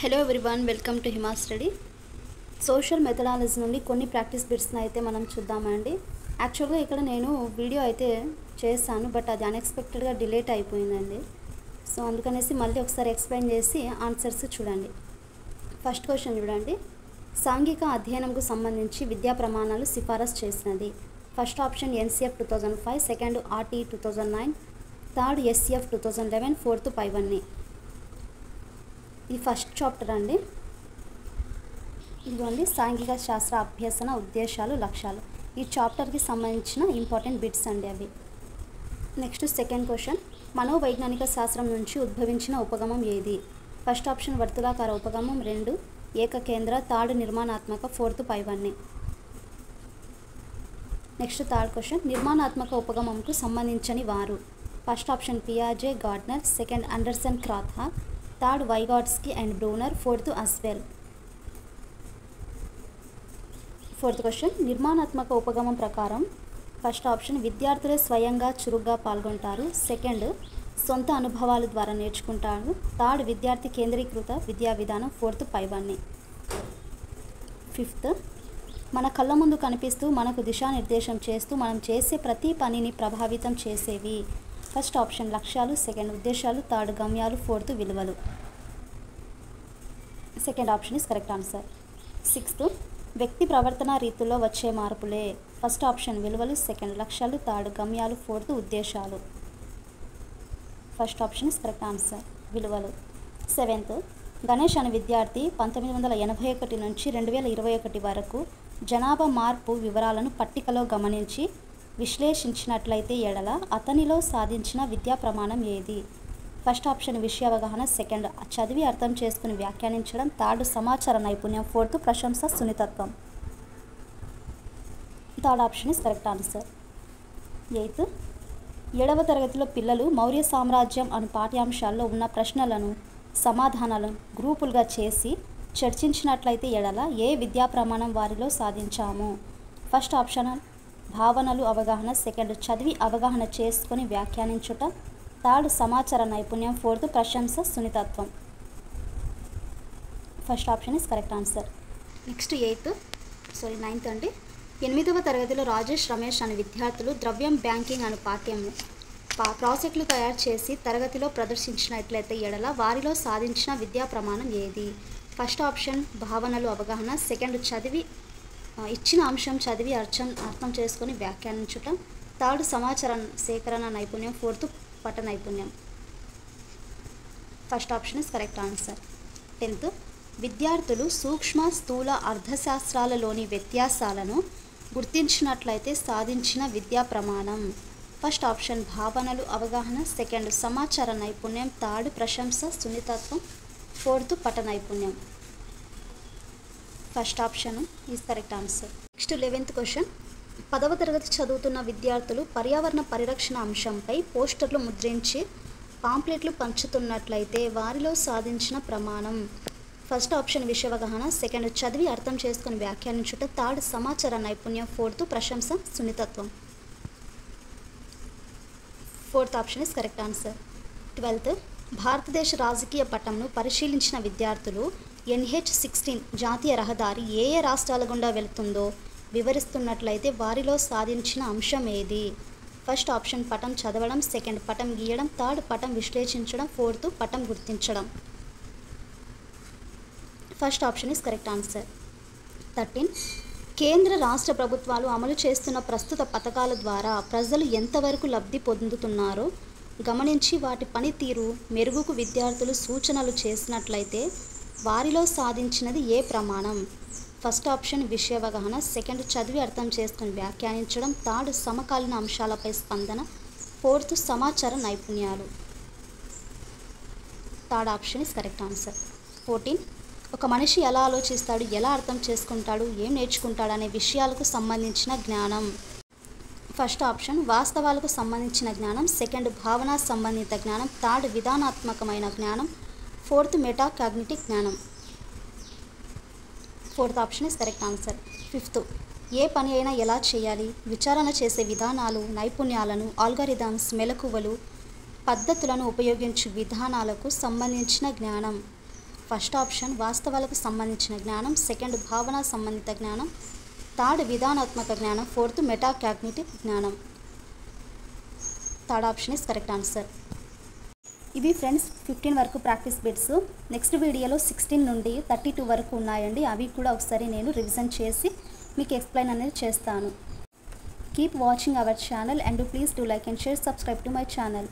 Hello everyone, welcome to Hima study. Social methodology నుండి కొన్ని practice బిట్స్ని అయితే మనం చూద్దామండి. యాక్చువల్గా ఇక్కడ నేను వీడియో అయితే చేశాను, బట్ అది అన్ఎక్స్పెక్టెడ్గా డిలేట్ అయిపోయిందండి. సో అందుకనేసి మళ్ళీ ఒకసారి ఎక్స్ప్లెయిన్ చేసి ఆన్సర్స్ చూడండి. ఫస్ట్ క్వశ్చన్ చూడండి. సాంఘిక అధ్యయనంకు సంబంధించి విద్యా ప్రమాణాలు సిఫారసు చేసినది. First option NCF 2005, second RT 2009, third SCF 2011, fourth పైవన్నీ. ఇది ఫస్ట్ చాప్టర్ అండి. ఇదిగోండి సాంఘిక శాస్త్ర అభ్యసన ఉద్దేశాలు లక్ష్యాలు. ఈ చాప్టర్కి సంబంధించిన ఇంపార్టెంట్ బిట్స్ అండి అవి. Next second question. మనోవైజ్ఞానిక శాస్త్రం నుంచి ఉద్భవించిన ఉపగమం ఏది? ఫస్ట్ ఆప్షన్ వర్తులాకార ఉపగమం, 2 ఏకకేంద్ర, థర్డ్ నిర్మాణాత్మక, ఫోర్త్ పైవన్నీ. Next third question. నిర్మాణాత్మక ఉపగమంకు సంబంధించని వారు? ఫస్ట్ ఆప్షన్ పియాజే, గార్డ్నర్, సెకండ్ అండర్సన్, క్రాత్హా, third Vygotsky and Bruner, fourth అస్వెల్. Fourth question. నిర్మాణాత్మక ఉపగమం ప్రకారం ఫస్ట్ ఆప్షన్ విద్యార్థులే స్వయంగా చురుగ్గా పాల్గొంటారు, సెకండ్ సొంత అనుభవాల ద్వారా నేర్చుకుంటారు, థర్డ్ విద్యార్థి కేంద్రీకృత విద్యా విధానం, ఫోర్త్ పైవన్నీ. ఫిఫ్త్. మన కళ్ళ ముందు కనిపిస్తూ మనకు దిశానిర్దేశం చేస్తూ మనం చేసే ప్రతి పనిని ప్రభావితం చేసేవి? ఫస్ట్ ఆప్షన్ లక్ష్యాలు, సెకండ్ ఉద్దేశాలు, థర్డ్ గమ్యాలు, ఫోర్త్ విలువలు. Second option is correct answer. Sixth. వ్యక్తి ప్రవర్తన రీతుల్లో వచ్చే మార్పులే? ఫస్ట్ ఆప్షన్ విలువలు, సెకండ్ లక్ష్యాలు, థర్డ్ గమ్యాలు, ఫోర్త్ ఉద్దేశాలు. First option is correct answer, విలువలు. సెవెంత్. గణేష్ అనే విద్యార్థి 1981 నుంచి 2021 వరకు జనాభా మార్పు వివరాలను పట్టికలో గమనించి విశ్లేషించినట్లయితే ఎడల అతనిలో సాధించిన విద్యా ప్రమాణం ఏది? ఫస్ట్ ఆప్షన్ విషయ అవగాహన, సెకండ్ చదివి అర్థం చేసుకుని వ్యాఖ్యానించడం, థర్డ్ సమాచార నైపుణ్యం, ఫోర్త్ ప్రశంస సున్నితత్వం. Third option is correct answer. Eighth. 7వ తరగతిలో పిల్లలు మౌర్య సామ్రాజ్యం అను పాఠ్యాంశాల్లో ఉన్న ప్రశ్నలను సమాధానాలను గ్రూపులుగా చేసి చర్చించినట్లయితే ఎడల ఏ విద్యా ప్రమాణం వారిలో సాధించాము? ఫస్ట్ ఆప్షన్ భావనలు అవగాహన, సెకండ్ చదివి అవగాహన చేసుకొని వ్యాఖ్యానించుట, థర్డ్ సమాచార నైపుణ్యం, ఫోర్త్ ప్రశంస సున్నితత్వం. First option is correct answer. Next ninth అండి. 8వ తరగతిలో రాజేష్, రమేష్ అనే విద్యార్థులు ద్రవ్యం బ్యాంకింగ్ అనే పాఠ్యము ప్రాజెక్టులు తయారు చేసి తరగతిలో ప్రదర్శించినట్లయితే ఎడల వారిలో సాధించిన విద్యా ప్రమాణం ఏది? ఫస్ట్ ఆప్షన్ భావనలు అవగాహన, సెకండ్ చదివి ఇచ్చిన అంశం చదివి అర్థం చేసుకొని వ్యాఖ్యానించటం, థర్డ్ సమాచార సేకరణ నైపుణ్యం, ఫోర్త్ పట నైపుణ్యం. First option is correct answer. 10th. విద్యార్థులు సూక్ష్మ స్థూల అర్థశాస్త్రాలలోని వ్యత్యాసాలను గుర్తించినట్లయితే సాధించిన విద్యా ప్రమాణం? ఫస్ట్ ఆప్షన్ భావనలు అవగాహన, సెకండ్ సమాచార నైపుణ్యం, థర్డ్ ప్రశంస సున్నితత్వం, ఫోర్త్ పట నైపుణ్యం. First option is correct answer. Next 11th question. 10వ తరగతి చదువుతున్న విద్యార్థులు పర్యావరణ పరిరక్షణ అంశంపై పోస్టర్లు ముద్రించి పాంప్లెట్లు పంచుతున్నట్లయితే వారిలో సాధించిన ప్రమాణం? ఫస్ట్ ఆప్షన్ విషయ అవగాహన, సెకండ్ చదివి అర్థం చేసుకుని వ్యాఖ్యానించుట, థర్డ్ సమాచార నైపుణ్యం, ఫోర్త్ ప్రశంస సున్నితత్వం. Fourth option is correct answer. 12th. భారతదేశ రాజకీయ పటంను పరిశీలించిన విద్యార్థులు NH-16 జాతీయ రహదారి ఏ ఏ రాష్ట్రాల గుండా వెళుతుందో వివరిస్తున్నట్లయితే వారిలో సాధించిన అంశం ఏది? ఫస్ట్ ఆప్షన్ పటం చదవడం, సెకండ్ పటం గీయడం, థర్డ్ పటం విశ్లేషించడం, ఫోర్త్ పటం గుర్తించడం. First option is correct answer. 13. కేంద్ర రాష్ట్ర ప్రభుత్వాలు అమలు చేస్తున్న ప్రస్తుత పథకాల ద్వారా ప్రజలు ఎంతవరకు లబ్ధి పొందుతున్నారో గమనించి వాటి పనితీరు మెరుగుకు విద్యార్థులు సూచనలు చేసినట్లయితే వారిలో సాధించినది ఏ ప్రమాణం? ఫస్ట్ ఆప్షన్ విషయ అవగాహన, సెకండ్ చదివి అర్థం చేసుకుని వ్యాఖ్యానించడం, థర్డ్ సమకాలీన అంశాలపై స్పందన, ఫోర్త్ సమాచార నైపుణ్యాలు. Third option is correct answer. 14. ఒక మనిషి ఎలా ఆలోచిస్తాడు, ఎలా అర్థం చేసుకుంటాడు, ఏం నేర్చుకుంటాడు అనే విషయాలకు సంబంధించిన జ్ఞానం? ఫస్ట్ ఆప్షన్ వాస్తవాలకు సంబంధించిన జ్ఞానం, సెకండ్ భావన సంబంధిత జ్ఞానం, థర్డ్ విధానాత్మకమైన జ్ఞానం, ఫోర్త్ మెటాకాగ్నిటివ్ జ్ఞానం. Fourth option is correct answer. 5th. ఏ పని అయినా ఎలా చేయాలి, విచారణ చేసే విధానాలు, నైపుణ్యాలను, ఆల్గారిథమ్స్, మెలకువలు, పద్ధతులను ఉపయోగించు విధానాలకు సంబంధించిన జ్ఞానం? ఫస్ట్ ఆప్షన్ వాస్తవాలకు సంబంధించిన జ్ఞానం, సెకండ్ భావన సంబంధిత జ్ఞానం, థర్డ్ విధానాత్మక జ్ఞానం, ఫోర్త్ మెటాకాగ్నిటివ్ జ్ఞానం. Third option is correct answer. ఇవి ఫ్రెండ్స్ 15 వరకు ప్రాక్టీస్ బిట్స్. నెక్స్ట్ వీడియోలో 16 నుండి 32 వరకు ఉన్నాయండి. అవి కూడా ఒకసారి నేను రివిజన్ చేసి మీకు ఎక్స్ప్లెయిన్ అనేది చేస్తాను. Keep watching our channel and please do like and share, subscribe to my channel.